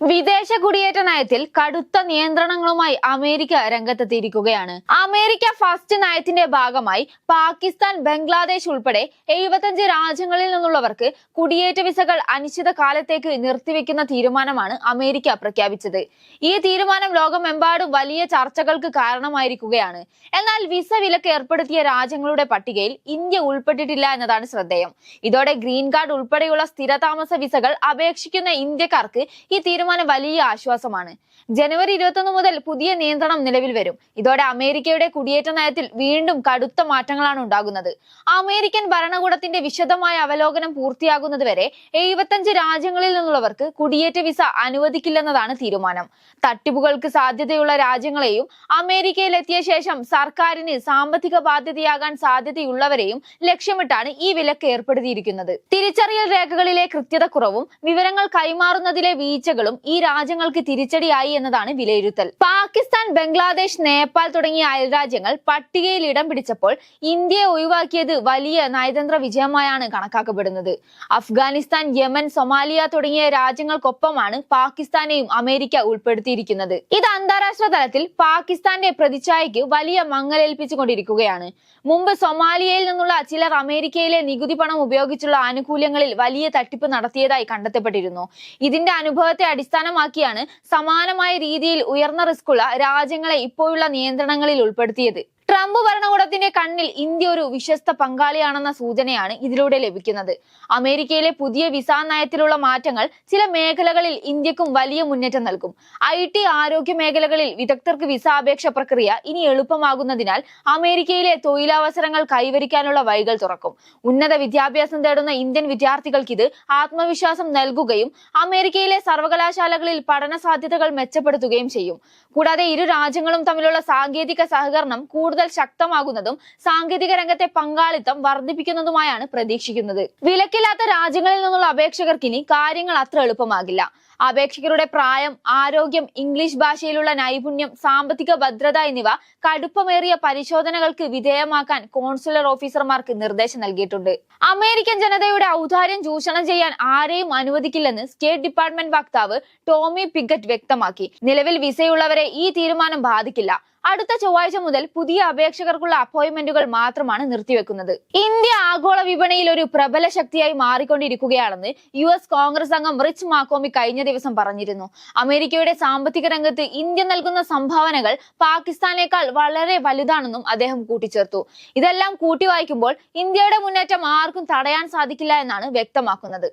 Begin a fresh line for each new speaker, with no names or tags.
വിദേശ കുടിയേറ്റ നയത്തിൽ കടുത്ത നിയന്ത്രണങ്ങളുമായി അമേരിക്ക രംഗത്തെത്തിയിരിക്കുകയാണ്. അമേരിക്ക ഫസ്റ്റ് നയത്തിന്റെ ഭാഗമായി പാകിസ്ഥാൻ, ബംഗ്ലാദേശ് ഉൾപ്പെടെ 75 രാജ്യങ്ങളിൽ നിന്നുള്ളവർക്ക് കുടിയേറ്റ വിസകൾ അനിശ്ചിത കാലത്തേക്ക് നിർത്തിവെക്കുന്ന തീരുമാനമാണ് അമേരിക്ക പ്രഖ്യാപിച്ചത്. ഈ തീരുമാനം ലോകമെമ്പാടും വലിയ ചർച്ചകൾക്ക് കാരണമായിരിക്കുകയാണ്. എന്നാൽ വിസ വിലക്ക് ഏർപ്പെടുത്തിയ രാജ്യങ്ങളുടെ പട്ടികയിൽ ഇന്ത്യ ഉൾപ്പെട്ടിട്ടില്ല എന്നതാണ് ശ്രദ്ധേയം. ഇതോടെ ഗ്രീൻ കാർഡ് ഉൾപ്പെടെയുള്ള സ്ഥിരതാമസ വിസകൾ അപേക്ഷിക്കുന്ന ഇന്ത്യക്കാർക്ക് ഈ തീരുമാനം വലിയ ആശ്വാസമാണ്. ജനുവരി 21 മുതൽ പുതിയ നിയന്ത്രണം നിലവിൽ വരും. ഇതോടെ അമേരിക്കയുടെ കുടിയേറ്റ നയത്തിൽ വീണ്ടും കടുത്ത മാറ്റങ്ങളാണ് ഉണ്ടാകുന്നത്. അമേരിക്കൻ ഭരണകൂടത്തിന്റെ വിശദമായ അവലോകനം പൂർത്തിയാകുന്നതുവരെ 75 രാജ്യങ്ങളിൽ നിന്നുള്ളവർക്ക് കുടിയേറ്റ വിസ അനുവദിക്കില്ലെന്നതാണ് തീരുമാനം. തട്ടിപ്പുകൾക്ക് സാധ്യതയുള്ള രാജ്യങ്ങളെയും അമേരിക്കയിലെത്തിയ ശേഷം സർക്കാരിന് സാമ്പത്തിക ബാധ്യതയാകാൻ സാധ്യതയുള്ളവരെയും ലക്ഷ്യമിട്ടാണ് ഈ വിലക്ക് ഏർപ്പെടുത്തിയിരിക്കുന്നത്. തിരിച്ചറിയൽ രേഖകളിലെ കൃത്യതക്കുറവും വിവരങ്ങൾ കൈമാറുന്നതിലെ വീഴ്ചകളും ഈ രാജ്യങ്ങൾക്ക് തിരിച്ചടിയായി എന്നതാണ് വിലയിരുത്തൽ. പാകിസ്ഥാൻ, ബംഗ്ലാദേശ്, നേപ്പാൾ തുടങ്ങിയ അയൽരാജ്യങ്ങൾ പട്ടികയിൽ ഇടം പിടിച്ചപ്പോൾ ഇന്ത്യയെ ഒഴിവാക്കിയത് വലിയ നയതന്ത്ര വിജയമായാണ് കണക്കാക്കപ്പെടുന്നത്. അഫ്ഗാനിസ്ഥാൻ, യമൻ, സൊമാലിയ തുടങ്ങിയ രാജ്യങ്ങൾക്കൊപ്പമാണ് പാകിസ്ഥാനെയും അമേരിക്ക ഉൾപ്പെടുത്തിയിരിക്കുന്നത്. ഇത് അന്താരാഷ്ട്ര തലത്തിൽ പാകിസ്ഥാന്റെ പ്രതിച്ഛായയ്ക്ക് വലിയ മങ്ങലേൽപ്പിച്ചുകൊണ്ടിരിക്കുകയാണ്. മുമ്പ് സൊമാലിയയിൽ നിന്നുള്ള ചിലർ അമേരിക്കയിലെ നികുതി പണം ഉപയോഗിച്ചുള്ള ആനുകൂല്യങ്ങളിൽ വലിയ തട്ടിപ്പ് നടത്തിയതായി കണ്ടെത്തപ്പെട്ടിരുന്നു. ഇതിന്റെ അനുഭവത്തെ അടിസ്ഥാനമാക്കിയാണ് സമാനമായ രീതിയിൽ ഉയർന്ന റിസ്കുള്ള രാജ്യങ്ങളെ ഇപ്പോഴുള്ള നിയന്ത്രണങ്ങളിൽ ഉൾപ്പെടുത്തിയത്. ട്രംപ് ഭരണകൂടത്തിന്റെ കണ്ണിൽ ഇന്ത്യ ഒരു വിശ്വസ്ത പങ്കാളിയാണെന്ന സൂചനയാണ് ഇതിലൂടെ ലഭിക്കുന്നത്. അമേരിക്കയിലെ പുതിയ വിസ നയത്തിലുള്ള മാറ്റങ്ങൾ ചില മേഖലകളിൽ ഇന്ത്യക്കും വലിയ മുന്നേറ്റം നൽകും. IT, ആരോഗ്യ മേഖലകളിൽ വിദഗ്ധർക്ക് വിസ അപേക്ഷ പ്രക്രിയ ഇനി എളുപ്പമാകുന്നതിനാൽ അമേരിക്കയിലെ തൊഴിലവസരങ്ങൾ കൈവരിക്കാനുള്ള വഴികൾ തുറക്കും. ഉന്നത വിദ്യാഭ്യാസം തേടുന്ന ഇന്ത്യൻ വിദ്യാർത്ഥികൾക്ക് ഇത് ആത്മവിശ്വാസം നൽകുകയും അമേരിക്കയിലെ സർവകലാശാലകളിൽ പഠന സാധ്യതകൾ മെച്ചപ്പെടുത്തുകയും ചെയ്യും. കൂടാതെ ഇരു രാജ്യങ്ങളും തമ്മിലുള്ള സാങ്കേതിക സഹകരണം കൂടുതൽ ശക്തമാകുന്നതും സാങ്കേതിക രംഗത്തെ പങ്കാളിത്തം വർദ്ധിപ്പിക്കുന്നതുമായാണ് പ്രതീക്ഷിക്കുന്നത്. വിലക്കില്ലാത്ത രാജ്യങ്ങളിൽ നിന്നുള്ള അപേക്ഷകർക്ക് ഇനി കാര്യങ്ങൾ അത്ര എളുപ്പമാകില്ല. അപേക്ഷകരുടെ പ്രായം, ആരോഗ്യം, ഇംഗ്ലീഷ് ഭാഷയിലുള്ള നൈപുണ്യം, സാമ്പത്തിക ഭദ്രത എന്നിവ കടുപ്പമേറിയ പരിശോധനകൾക്ക് വിധേയമാക്കാൻ കോൺസുലർ ഓഫീസർമാർക്ക് നിർദ്ദേശം നൽകിയിട്ടുണ്ട്. അമേരിക്കൻ ജനതയുടെ ഔദാര്യം ചൂഷണം ചെയ്യാൻ ആരെയും അനുവദിക്കില്ലെന്ന് സ്റ്റേറ്റ് ഡിപ്പാർട്ട്മെന്റ് വക്താവ് ടോമി പിഗറ്റ് വ്യക്തമാക്കി. നിലവിൽ വിസയുള്ളവരെ ഈ തീരുമാനം ബാധിക്കില്ല. അടുത്ത ചൊവ്വാഴ്ച മുതൽ പുതിയ അപേക്ഷകർക്കുള്ള അപ്പോയിന്റ്മെന്റുകൾ മാത്രമാണ് നിർത്തിവെക്കുന്നത്. ഇന്ത്യ ആഗോള വിപണിയിൽ ഒരു പ്രബല ശക്തിയായി മാറിക്കൊണ്ടിരിക്കുകയാണെന്ന് US കോൺഗ്രസ് അംഗം റിച്ച് മാക്കോമി കഴിഞ്ഞ ദിവസം പറഞ്ഞിരുന്നു. അമേരിക്കയുടെ സാമ്പത്തിക രംഗത്ത് ഇന്ത്യ നൽകുന്ന സംഭാവനകൾ പാകിസ്ഥാനേക്കാൾ വളരെ വലുതാണെന്നും അദ്ദേഹം കൂട്ടിച്ചേർത്തു. ഇതെല്ലാം കൂട്ടി വായിക്കുമ്പോൾ ഇന്ത്യയുടെ മുന്നേറ്റം ആർക്കും തടയാൻ സാധിക്കില്ല എന്നാണ് വ്യക്തമാക്കുന്നത്.